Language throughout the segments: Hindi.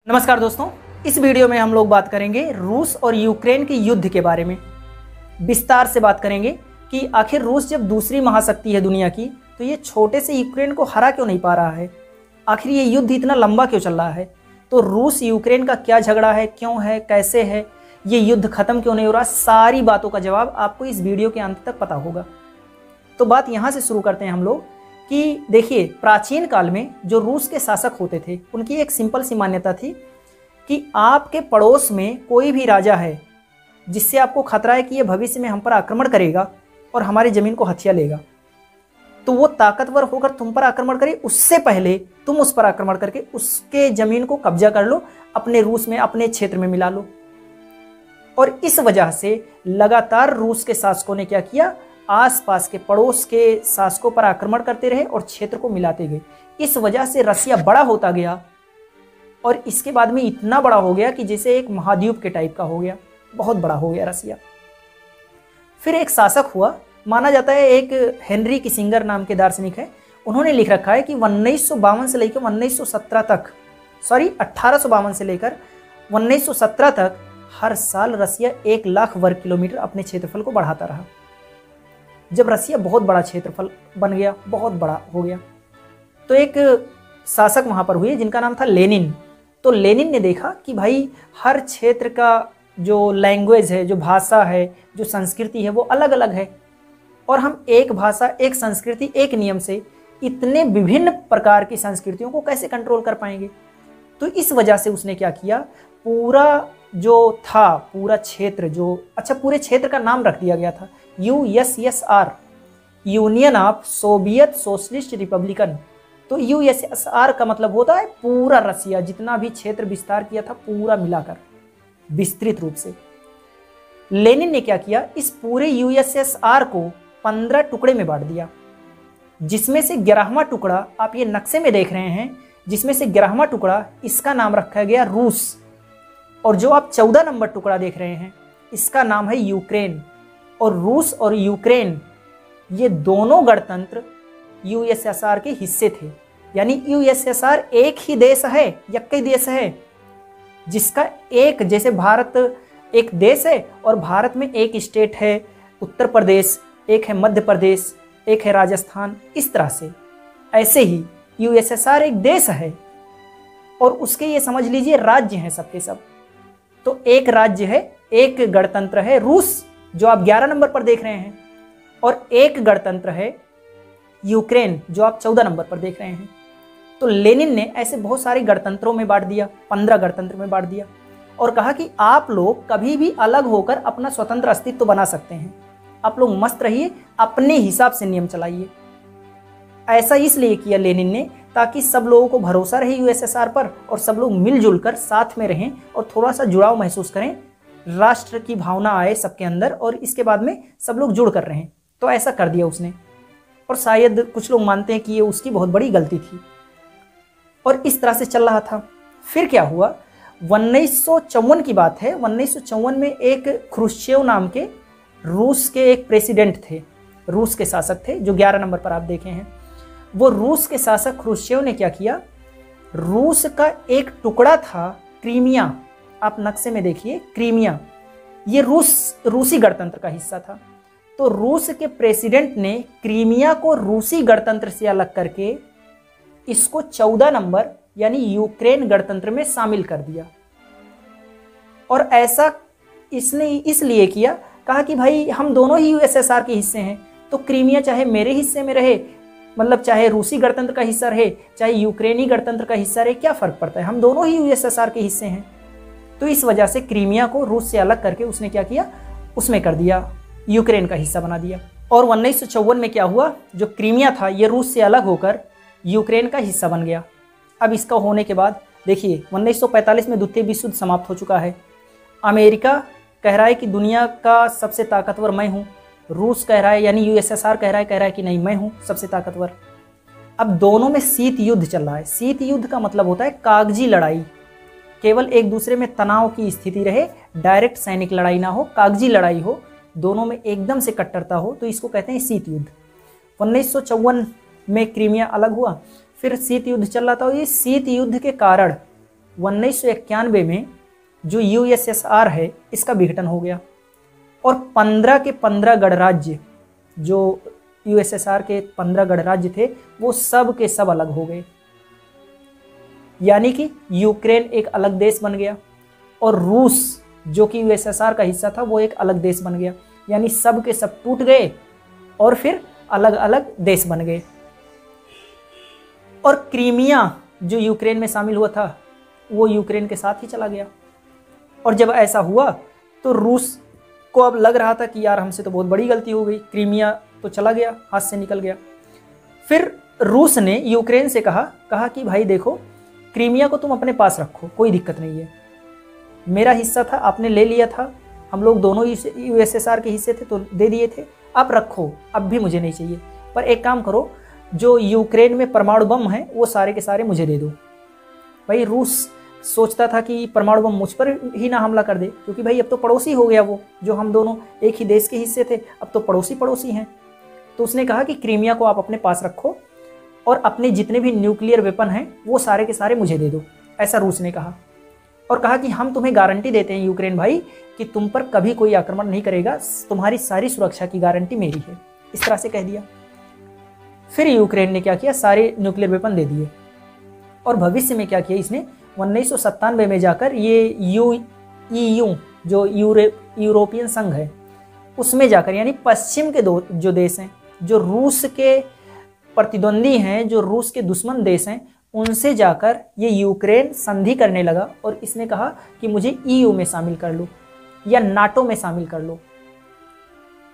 नमस्कार दोस्तों, इस वीडियो में हम लोग बात करेंगे रूस और यूक्रेन के युद्ध के बारे में। विस्तार से बात करेंगे कि आखिर रूस जब दूसरी महाशक्ति है दुनिया की, तो ये छोटे से यूक्रेन को हरा क्यों नहीं पा रहा है। आखिर ये युद्ध इतना लंबा क्यों चल रहा है। तो रूस यूक्रेन का क्या झगड़ा है, क्यों है, कैसे है, ये युद्ध खत्म क्यों नहीं हो रहा, सारी बातों का जवाब आपको इस वीडियो के अंत तक पता होगा। तो बात यहाँ से शुरू करते हैं हम लोग कि देखिए, प्राचीन काल में जो रूस के शासक होते थे, उनकी एक सिंपल सी मान्यता थी कि आपके पड़ोस में कोई भी राजा है जिससे आपको खतरा है कि ये भविष्य में हम पर आक्रमण करेगा और हमारी जमीन को हथिया लेगा, तो वो ताकतवर होकर तुम पर आक्रमण करे, उससे पहले तुम उस पर आक्रमण करके उसके जमीन को कब्जा कर लो, अपने रूस में, अपने क्षेत्र में मिला लो। और इस वजह से लगातार रूस के शासकों ने क्या किया, आसपास के पड़ोस के शासकों पर आक्रमण करते रहे और क्षेत्र को मिलाते गए। इस वजह से रसिया बड़ा होता गया और इसके बाद में इतना बड़ा हो गया कि जैसे एक महाद्वीप के टाइप का हो गया, बहुत बड़ा हो गया रसिया। फिर एक शासक हुआ, माना जाता है एक हेनरी किसिंगर नाम के दार्शनिक है, उन्होंने लिख रखा है कि 1952 से लेकर 1917 तक, 1852 से लेकर 1917 तक हर साल रसिया 1 लाख वर्ग किलोमीटर अपने क्षेत्रफल को बढ़ाता रहा। जब रसिया बहुत बड़ा क्षेत्रफल बन गया, बहुत बड़ा हो गया, तो एक शासक वहां पर हुए जिनका नाम था लेनिन। तो लेनिन ने देखा कि भाई हर क्षेत्र का जो लैंग्वेज है, जो भाषा है, जो संस्कृति है, वो अलग अलग है, और हम एक भाषा, एक संस्कृति, एक नियम से इतने विभिन्न प्रकार की संस्कृतियों को कैसे कंट्रोल कर पाएंगे। तो इस वजह से उसने क्या किया, पूरा जो था, पूरा क्षेत्र जो, अच्छा पूरे क्षेत्र का नाम रख दिया गया था USSR, union of Soviet socialist Republican. तो USSR का मतलब होता है पूरा रसिया, जितना भी क्षेत्र विस्तार किया था पूरा मिलाकर विस्तृत रूप से। लेनिन ने क्या किया, इस पूरे USSR को 15 टुकड़े में बांट दिया, जिसमें से 11वां टुकड़ा आप ये नक्शे में देख रहे हैं, जिसमें से 11वां टुकड़ा, इसका नाम रखा गया रूस, और जो आप 14 नंबर टुकड़ा देख रहे हैं इसका नाम है यूक्रेन। और रूस और यूक्रेन ये दोनों गणतंत्र USSR के हिस्से थे, यानी USSR एक ही देश है, यक्कई देश है, जिसका एक, जैसे भारत एक देश है और भारत में एक स्टेट है उत्तर प्रदेश, एक है मध्य प्रदेश, एक है राजस्थान, इस तरह से ऐसे ही USSR एक देश है और उसके ये समझ लीजिए राज्य हैं सबके सब। तो एक राज्य है, एक गणतंत्र है रूस जो आप 11 नंबर पर देख रहे हैं, और एक गणतंत्र है यूक्रेन जो आप 14 नंबर पर देख रहे हैं। तो लेनिन ने ऐसे बहुत सारे गणतंत्रों में बांट दिया, 15 गणतंत्र में बांट दिया, और कहा कि आप लोग कभी भी अलग होकर अपना स्वतंत्र अस्तित्व बना सकते हैं, आप लोग मस्त रहिए, अपने हिसाब से नियम चलाइए। ऐसा इसलिए किया लेनिन ने ताकि सब लोगों को भरोसा रहे USSR पर और सब लोग मिलजुल कर साथ में रहें और थोड़ा सा जुड़ाव महसूस करें, राष्ट्र की भावना आए सबके अंदर, और इसके बाद में सब लोग जुड़ कर रहें। तो ऐसा कर दिया उसने, और शायद कुछ लोग मानते हैं कि ये उसकी बहुत बड़ी गलती थी, और इस तरह से चल रहा था। फिर क्या हुआ, 1954 की बात है। 1954 में एक ख्रुश्चेव नाम के रूस के एक प्रेसिडेंट थे, रूस के शासक थे, जो 11 नंबर पर आप देखे हैं। वो रूस के शासक ख्रुश्चेव ने क्या किया, रूस का एक टुकड़ा था क्रीमिया, आप नक्शे में देखिए क्रीमिया, ये रूसी गणतंत्र का हिस्सा था। तो रूस के प्रेसिडेंट ने क्रीमिया को रूसी गणतंत्र से अलग करके इसको 14 नंबर यानी यूक्रेन गणतंत्र में शामिल कर दिया। और ऐसा इसने इसलिए किया, कहा कि भाई हम दोनों ही USSR के हिस्से हैं, तो क्रीमिया चाहे मेरे हिस्से में रहे, मतलब चाहे रूसी गणतंत्र का हिस्सा रहे, चाहे यूक्रेनी गणतंत्र का हिस्सा रहे, क्या फर्क पड़ता है, हम दोनों ही USSR के हिस्से हैं। तो इस वजह से क्रीमिया को रूस से अलग करके उसने क्या किया, उसमें कर दिया, यूक्रेन का हिस्सा बना दिया। और 1954 में क्या हुआ, जो क्रीमिया था ये रूस से अलग होकर यूक्रेन का हिस्सा बन गया। अब इसका होने के बाद देखिए 1945 में द्वितीय विश्व युद्ध समाप्त हो चुका है। अमेरिका कह रहा है कि दुनिया का सबसे ताकतवर मैं हूँ, रूस कह रहा है, यानी USSR कह रहा है कि नहीं, मैं हूँ सबसे ताकतवर। अब दोनों में शीत युद्ध चल रहा है। शीत युद्ध का मतलब होता है कागजी लड़ाई, केवल एक दूसरे में तनाव की स्थिति रहे, डायरेक्ट सैनिक लड़ाई ना हो, कागजी लड़ाई हो, दोनों में एकदम से कट्टरता हो, तो इसको कहते हैं शीत युद्ध। 1954 में क्रीमिया अलग हुआ, फिर शीत युद्ध चल रहा था, और ये शीत युद्ध के कारण 1991 में जो यूएसएसआर है इसका विघटन हो गया और 15 के 15 गणराज्य, जो यूएसएसआर के 15 गणराज्य थे, वो सब के सब अलग हो गए। यानी कि यूक्रेन एक अलग देश बन गया और रूस जो कि यूएसएसआर का हिस्सा था वो एक अलग देश बन गया। यानी सब के सब टूट गए और फिर अलग अलग देश बन गए। और क्रीमिया जो यूक्रेन में शामिल हुआ था वो यूक्रेन के साथ ही चला गया। और जब ऐसा हुआ तो रूस को अब लग रहा था कि यार हमसे तो बहुत बड़ी गलती हो गई, क्रीमिया तो चला गया, हाथ से निकल गया। फिर रूस ने यूक्रेन से कहा कि भाई देखो, क्रीमिया को तुम अपने पास रखो, कोई दिक्कत नहीं है, मेरा हिस्सा था, आपने ले लिया था, हम लोग दोनों यूएसएसआर के हिस्से थे तो दे दिए थे, आप रखो, अब भी मुझे नहीं चाहिए। पर एक काम करो, जो यूक्रेन में परमाणु बम है वो सारे के सारे मुझे दे दो। भाई रूस सोचता था कि परमाणु बम मुझ पर ही ना हमला कर दे, क्योंकि भाई अब तो पड़ोसी हो गया वो, जो हम दोनों एक ही देश के हिस्से थे अब तो पड़ोसी हैं। तो उसने कहा कि क्रीमिया को आप अपने पास रखो और अपने जितने भी न्यूक्लियर वेपन हैं वो सारे के सारे मुझे दे दो, ऐसा रूस ने कहा। और कहा कि हम तुम्हें गारंटी देते हैं यूक्रेन भाई कि तुम पर कभी कोई आक्रमण नहीं करेगा, तुम्हारी सारी सुरक्षा की गारंटी मेरी है, इस तरह से कह दिया। फिर यूक्रेन ने क्या किया, सारे न्यूक्लियर वेपन दे दिए। और भविष्य में क्या किया इसने, 1997 में जाकर ये EU जो यूरोपियन संघ है उसमें जाकर, यानी पश्चिम के जो देश हैं, जो रूस के प्रतिद्वंदी हैं, जो रूस के दुश्मन देश हैं, उनसे जाकर ये यूक्रेन संधि करने लगा और इसने कहा कि मुझे EU में शामिल कर लो या नाटो में शामिल कर लो।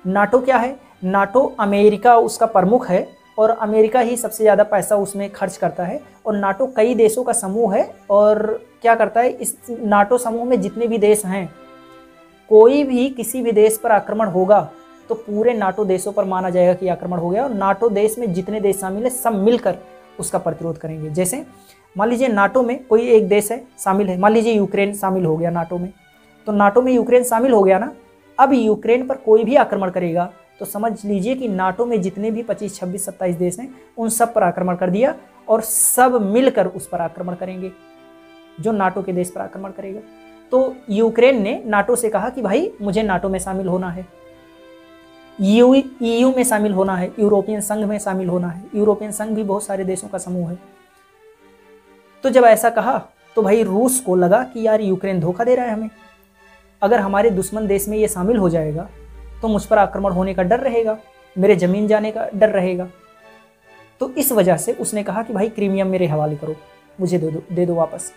नाटो क्या है? नाटो अमेरिका उसका प्रमुख है और अमेरिका ही सबसे ज़्यादा पैसा उसमें खर्च करता है। और नाटो कई देशों का समूह है और क्या करता है, इस नाटो समूह में जितने भी देश हैं, कोई भी किसी भी देश पर आक्रमण होगा तो पूरे नाटो देशों पर माना जाएगा कि आक्रमण हो गया और नाटो देश में जितने देश शामिल है सब मिलकर उसका प्रतिरोध करेंगे। जैसे मान लीजिए नाटो में कोई एक देश है शामिल है, मान लीजिए यूक्रेन शामिल हो गया नाटो में, तो नाटो में यूक्रेन शामिल हो गया ना, अब यूक्रेन पर कोई भी आक्रमण करेगा तो समझ लीजिए कि नाटो में जितने भी 25, 26, 27 देश हैं उन सब पर आक्रमण कर दिया और सब मिलकर उस पर आक्रमण करेंगे, जो नाटो के देश पर आक्रमण करेगा। तो यूक्रेन ने नाटो से कहा कि भाई मुझे नाटो में शामिल होना है, EU में शामिल होना है, यूरोपियन संघ में शामिल होना है। यूरोपियन संघ भी बहुत सारे देशों का समूह है। तो जब ऐसा कहा तो भाई रूस को लगा कि यार यूक्रेन धोखा दे रहा है हमें, अगर हमारे दुश्मन देश में ये शामिल हो जाएगा तो मुझ पर आक्रमण होने का डर रहेगा, मेरे जमीन जाने का डर रहेगा। तो इस वजह से उसने कहा कि भाई क्रीमिया मेरे हवाले करो, मुझे दे दो वापस।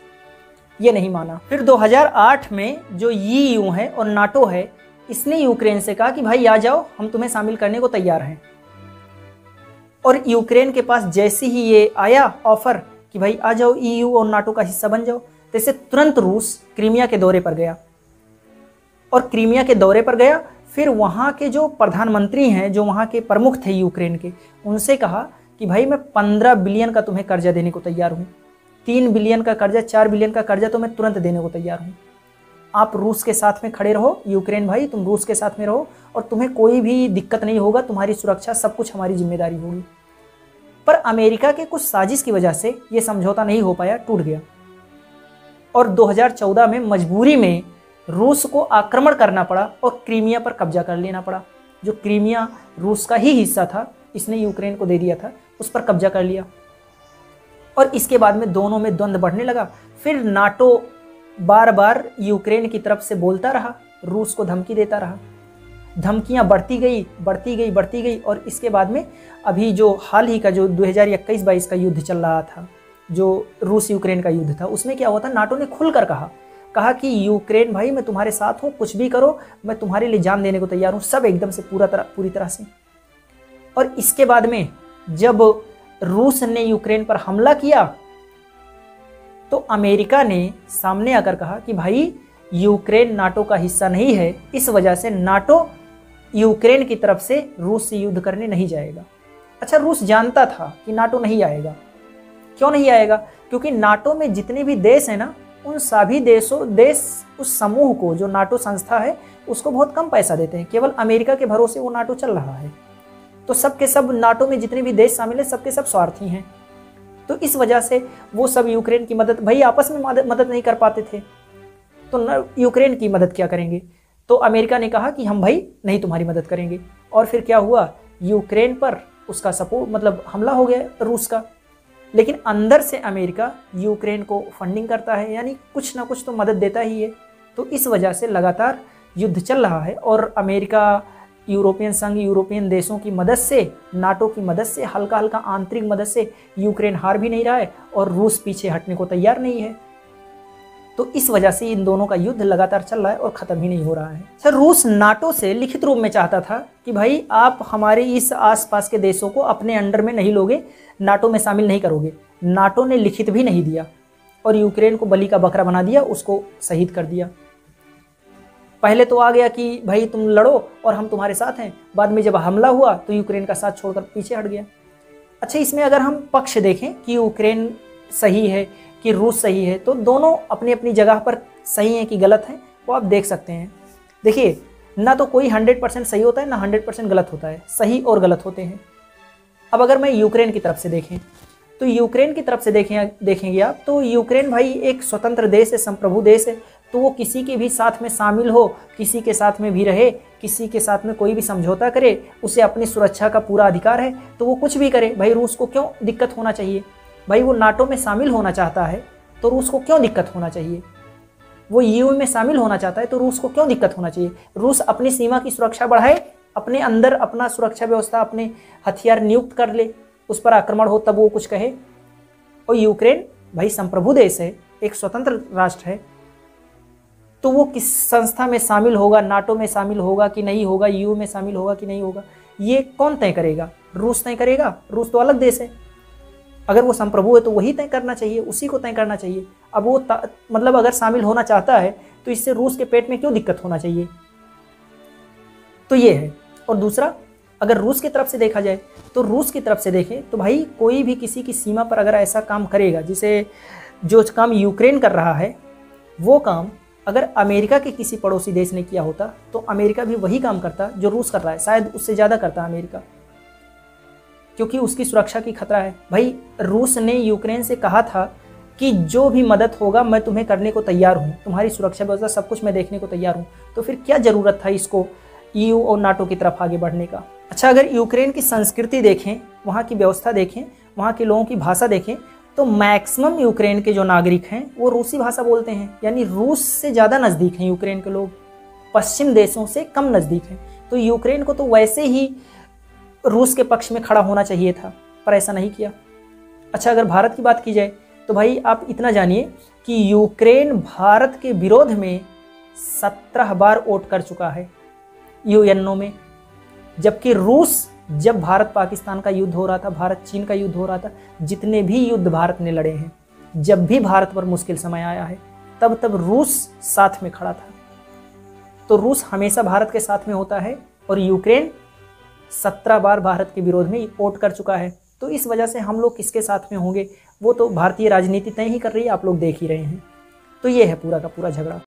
ये नहीं माना। फिर 2008 में जो EU है और नाटो है, इसने यूक्रेन से कहा कि भाई आ जाओ, हम तुम्हें शामिल करने को तैयार हैं। और यूक्रेन के पास जैसे ही ये आया ऑफर कि भाई आ जाओ EU और नाटो का हिस्सा बन जाओ, जैसे तुरंत रूस क्रीमिया के दौरे पर गया। और क्रीमिया के दौरे पर गया, फिर वहाँ के जो प्रधानमंत्री हैं, जो वहाँ के प्रमुख थे यूक्रेन के, उनसे कहा कि भाई मैं 15 बिलियन का तुम्हें कर्जा देने को तैयार हूँ, 3 बिलियन का कर्जा, 4 बिलियन का कर्जा तो मैं तुरंत देने को तैयार हूँ। आप रूस के साथ में खड़े रहो, यूक्रेन भाई तुम रूस के साथ में रहो और तुम्हें कोई भी दिक्कत नहीं होगा, तुम्हारी सुरक्षा सब कुछ हमारी जिम्मेदारी होगी। पर अमेरिका के कुछ साजिश की वजह से ये समझौता नहीं हो पाया, टूट गया। और 2014 में मजबूरी में रूस को आक्रमण करना पड़ा और क्रीमिया पर कब्जा कर लेना पड़ा। जो क्रीमिया रूस का ही हिस्सा था, इसने यूक्रेन को दे दिया था, उस पर कब्जा कर लिया। और इसके बाद में दोनों में द्वंद्व बढ़ने लगा। फिर नाटो बार बार यूक्रेन की तरफ से बोलता रहा, रूस को धमकी देता रहा, धमकियां बढ़ती गई और इसके बाद में अभी जो हाल ही का जो 2021-22 का युद्ध चल रहा था, जो रूस यूक्रेन का युद्ध था, उसमें क्या हुआ था, नाटो ने खुलकर कहा कि यूक्रेन भाई मैं तुम्हारे साथ हूँ, कुछ भी करो, मैं तुम्हारे लिए जान देने को तैयार हूँ, सब एकदम से पूरी तरह से। और इसके बाद में जब रूस ने यूक्रेन पर हमला किया तो अमेरिका ने सामने आकर कहा कि भाई यूक्रेन नाटो का हिस्सा नहीं है, इस वजह से नाटो यूक्रेन की तरफ से रूस से युद्ध करने नहीं जाएगा। अच्छा, रूस जानता था कि नाटो नहीं आएगा। क्यों नहीं आएगा? क्योंकि नाटो में जितने भी देश हैं ना, उन सभी देश उस समूह को, जो नाटो संस्था है, उसको बहुत कम पैसा देते हैं। केवल अमेरिका के भरोसे वो नाटो चल रहा है। तो सब के सब नाटो में जितने भी देश शामिल हैं, सबके सब स्वार्थी हैं। तो इस वजह से वो सब यूक्रेन की मदद, भाई आपस में मदद नहीं कर पाते थे तो यूक्रेन की मदद क्या करेंगे। तो अमेरिका ने कहा कि हम भाई नहीं तुम्हारी मदद करेंगे, और फिर क्या हुआ, यूक्रेन पर उसका सपोर्ट मतलब हमला हो गया रूस का। लेकिन अंदर से अमेरिका यूक्रेन को फंडिंग करता है, यानी कुछ ना कुछ तो मदद देता ही है। तो इस वजह से लगातार युद्ध चल रहा है और अमेरिका, यूरोपियन संघ, यूरोपियन देशों की मदद से, नाटो की मदद से, हल्का हल्का आंतरिक मदद से यूक्रेन हार भी नहीं रहा है और रूस पीछे हटने को तैयार नहीं है। तो इस वजह से इन दोनों का युद्ध लगातार चल रहा है और ख़त्म ही नहीं हो रहा है। सर, रूस नाटो से लिखित रूप में चाहता था कि भाई आप हमारे इस आसपास के देशों को अपने अंडर में नहीं लोगे, नाटो में शामिल नहीं करोगे। नाटो ने लिखित भी नहीं दिया और यूक्रेन को बलि का बकरा बना दिया, उसको शहीद कर दिया। पहले तो आ गया कि भाई तुम लड़ो और हम तुम्हारे साथ हैं, बाद में जब हमला हुआ तो यूक्रेन का साथ छोड़कर पीछे हट गया। अच्छा, इसमें अगर हम पक्ष देखें कि यूक्रेन सही है कि रूस सही है, तो दोनों अपनी अपनी जगह पर सही हैं कि गलत हैं, वो आप देख सकते हैं। देखिए, ना तो कोई 100% सही होता है, ना 100% गलत होता है, सही और गलत होते हैं। अब अगर मैं यूक्रेन की तरफ से देखें तो यूक्रेन की तरफ से देखेंगे आप तो यूक्रेन भाई एक स्वतंत्र देश है, संप्रभु देश है। तो वो किसी के भी साथ में शामिल हो, किसी के साथ में भी रहे, किसी के साथ में कोई भी समझौता करे, उसे अपनी सुरक्षा का पूरा अधिकार है, तो वो कुछ भी करे। भाई रूस को क्यों दिक्कत होना चाहिए? भाई वो नाटो में शामिल होना चाहता है तो रूस को क्यों दिक्कत होना चाहिए? वो ईयू में शामिल होना चाहता है तो रूस को क्यों दिक्कत होना चाहिए? रूस अपनी सीमा की सुरक्षा बढ़ाए, अपने अंदर अपना सुरक्षा व्यवस्था, अपने हथियार नियुक्त कर ले, उस पर आक्रमण हो तब वो कुछ कहे। और यूक्रेन भाई संप्रभु देश है, एक स्वतंत्र राष्ट्र है, तो वो किस संस्था में शामिल होगा, नाटो में शामिल होगा कि नहीं होगा, ईयू में शामिल होगा कि नहीं होगा, ये कौन तय करेगा? रूस तय करेगा? रूस तो अलग देश है। अगर वो संप्रभु है तो वही तय करना चाहिए, उसी को तय करना चाहिए। अब वो मतलब अगर शामिल होना चाहता है तो इससे रूस के पेट में क्यों दिक्कत होना चाहिए? तो ये है। और दूसरा, अगर रूस की तरफ से देखा जाए तो रूस की तरफ से देखें तो भाई कोई भी किसी की सीमा पर अगर ऐसा काम करेगा, जिसे जो काम यूक्रेन कर रहा है वो काम अगर अमेरिका के किसी पड़ोसी देश ने किया होता तो अमेरिका भी वही काम करता जो रूस कर रहा है, शायद उससे ज़्यादा करता अमेरिका, क्योंकि उसकी सुरक्षा की खतरा है। भाई रूस ने यूक्रेन से कहा था कि जो भी मदद होगा मैं तुम्हें करने को तैयार हूँ, तुम्हारी सुरक्षा व्यवस्था सब कुछ मैं देखने को तैयार हूँ। तो फिर क्या ज़रूरत था इसको ईयू और नाटो की तरफ आगे बढ़ने का? अच्छा, अगर यूक्रेन की संस्कृति देखें, वहाँ की व्यवस्था देखें, वहाँ के लोगों की भाषा देखें, तो मैक्सिमम यूक्रेन के जो नागरिक हैं वो रूसी भाषा बोलते हैं, यानी रूस से ज़्यादा नज़दीक हैं यूक्रेन के लोग, पश्चिम देशों से कम नज़दीक हैं। तो यूक्रेन को तो वैसे ही रूस के पक्ष में खड़ा होना चाहिए था, पर ऐसा नहीं किया। अच्छा, अगर भारत की बात की जाए तो भाई आप इतना जानिए कि यूक्रेन भारत के विरोध में 17 बार वोट कर चुका है यूएनओ में, जबकि रूस, जब भारत पाकिस्तान का युद्ध हो रहा था, भारत चीन का युद्ध हो रहा था, जितने भी युद्ध भारत ने लड़े हैं, जब भी भारत पर मुश्किल समय आया है तब रूस साथ में खड़ा था। तो रूस हमेशा भारत के साथ में होता है और यूक्रेन 17 बार भारत के विरोध में वोट कर चुका है। तो इस वजह से हम लोग किसके साथ में होंगे वो तो भारतीय राजनीति तय ही कर रही है, आप लोग देख ही रहे हैं। तो ये है पूरा का पूरा झगड़ा।